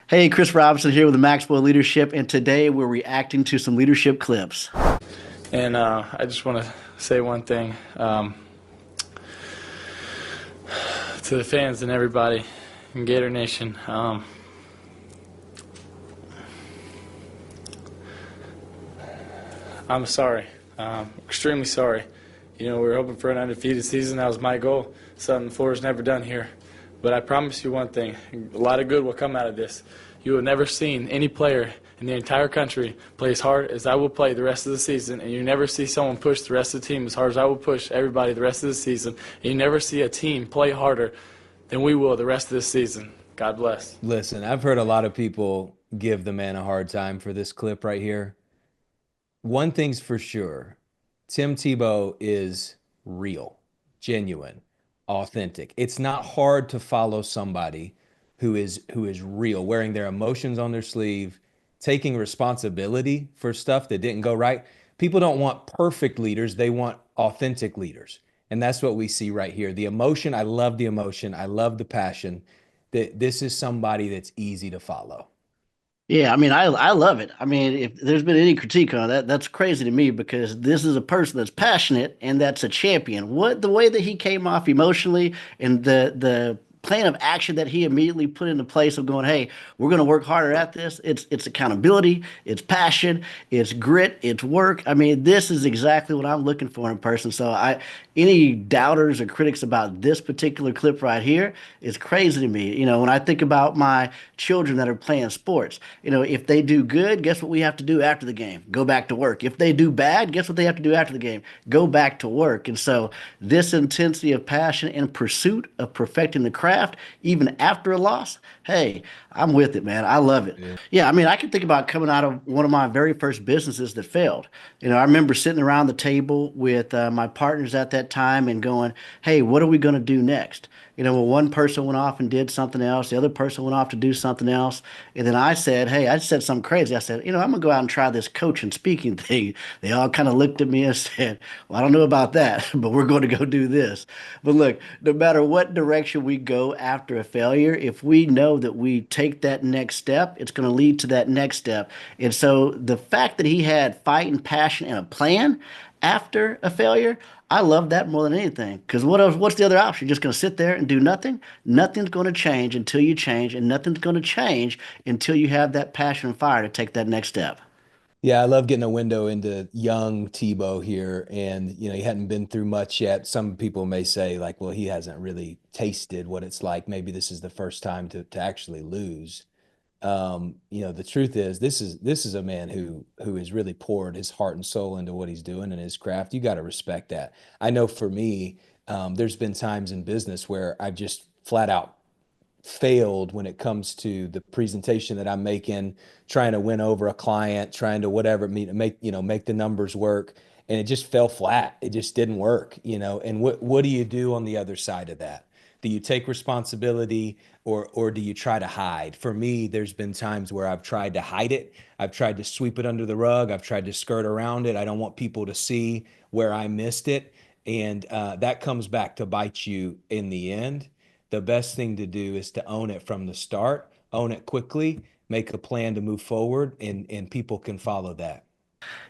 Hey, Chris Robinson here with Maxwell Leadership, and today we're reacting to some leadership clips. And I just want to say one thing to the fans and everybody in Gator Nation. I'm sorry. Extremely sorry. You know, we were hoping for an undefeated season. That was my goal. Something the floor's never done here. But I promise you one thing. A lot of good will come out of this. You have never seen any player in the entire country play as hard as I will play the rest of the season, and you never see someone push the rest of the team as hard as I will push everybody the rest of the season, and you never see a team play harder than we will the rest of this season. God bless. Listen, I've heard a lot of people give the man a hard time for this clip right here. One thing's for sure, Tim Tebow is real, genuine, authentic. It's not hard to follow somebody who is real, wearing their emotions on their sleeve, taking responsibility for stuff that didn't go right. People don't want perfect leaders, they want authentic leaders. And that's what we see right here. The emotion, I love the emotion, I love the passion. That this is somebody that's easy to follow. Yeah, I mean, I love it. I mean, if there's been any critique on that, that's crazy to me because this is a person that's passionate and that's a champion. What the way that he came off emotionally and the plan of action that he immediately put into place of going, hey, we're going to work harder at this. It's accountability, it's passion, it's grit, it's work. I mean, this is exactly what I'm looking for in a person. So any doubters or critics about this particular clip right here is crazy to me. You know, when I think about my children that are playing sports, you know, if they do good, guess what we have to do after the game? Go back to work. If they do bad, guess what they have to do after the game? Go back to work. And so this intensity of passion and pursuit of perfecting the craft, even after a loss, hey, I'm with it, man. I love it. Yeah, I mean, I can think about coming out of one of my very first businesses that failed. You know, I remember sitting around the table with my partners at that time and going, hey, what are we going to do next? You know, well, one person went off and did something else. The other person went off to do something else. And then I said, hey, I said something crazy. I said, you know, I'm going to go out and try this coach and speaking thing. They all kind of looked at me and said, well, I don't know about that, but we're going to go do this. But look, no matter what direction we go after a failure, if we know that we take that next step, it's going to lead to that next step. And so the fact that he had fight and passion and a plan after a failure, I love that more than anything. Because what else, what's the other option? You're just going to sit there and do nothing? Nothing's going to change until you change, and nothing's going to change until you have that passion and fire to take that next step. Yeah, I love getting a window into young Tebow here. And, you know, he hadn't been through much yet. Some people may say, like, well, he hasn't really tasted what it's like. Maybe this is the first time to actually lose. You know, the truth is this is a man who has really poured his heart and soul into what he's doing and his craft. You got to respect that. I know for me, there's been times in business where I've just flat out failed when it comes to the presentation that I'm making, trying to win over a client, trying to whatever make the numbers work, and it just fell flat. It just didn't work, you know. And what do you do on the other side of that? Do you take responsibility or do you try to hide? For me, there's been times where I've tried to hide it. I've tried to sweep it under the rug. I've tried to skirt around it. I don't want people to see where I missed it. And that comes back to bite you in the end. The best thing to do is to own it from the start, own it quickly, make a plan to move forward, and people can follow that.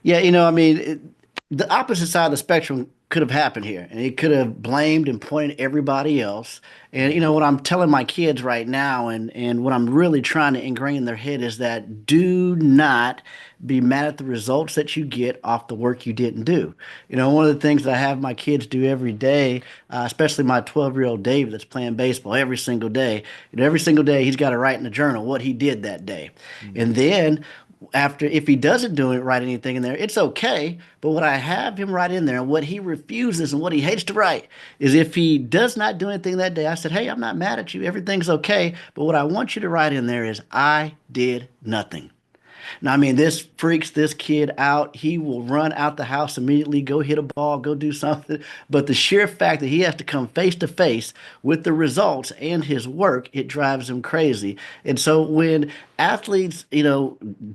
Yeah, you know, I mean, the opposite side of the spectrum could have happened here, and he could have blamed and pointed everybody else. And you know what I'm telling my kids right now, and what I'm really trying to ingrain in their head is that do not be mad at the results that you get off the work you didn't do. You know, one of the things that I have my kids do every day, especially my 12-year-old David that's playing baseball every single day. You know, every single day he's got to write in the journal what he did that day, and then after if he doesn't do it write anything in there, it's okay. But what I have him write in there and what he refuses and what he hates to write is if he does not do anything that day, I said, hey, I'm not mad at you. Everything's okay. But what I want you to write in there is I did nothing. Now, I mean, this freaks this kid out. He will run out the house immediately, go hit a ball, go do something. But the sheer fact that he has to come face to face with the results and his work, it drives him crazy. And so when athletes,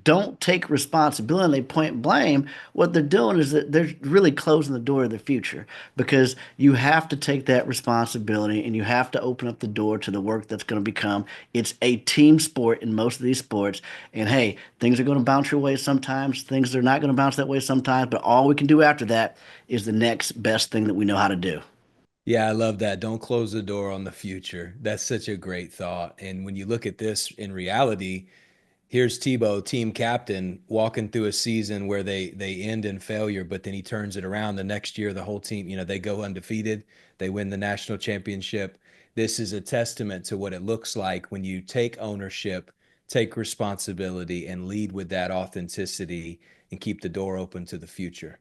don't take responsibility and they point blame, what they're doing is that they're really closing the door to the future because you have to take that responsibility and you have to open up the door to the work that's going to become. It's a team sport in most of these sports. And hey, things are going to bounce your way sometimes. Things are not going to bounce that way sometimes. But all we can do after that is the next best thing that we know how to do. Yeah, I love that. Don't close the door on the future. That's such a great thought. And when you look at this in reality, here's Tebow, team captain, walking through a season where they end in failure, but then he turns it around the next year. The whole team, they go undefeated. They win the national championship. This is a testament to what it looks like when you take ownership, take responsibility, and lead with that authenticity and keep the door open to the future.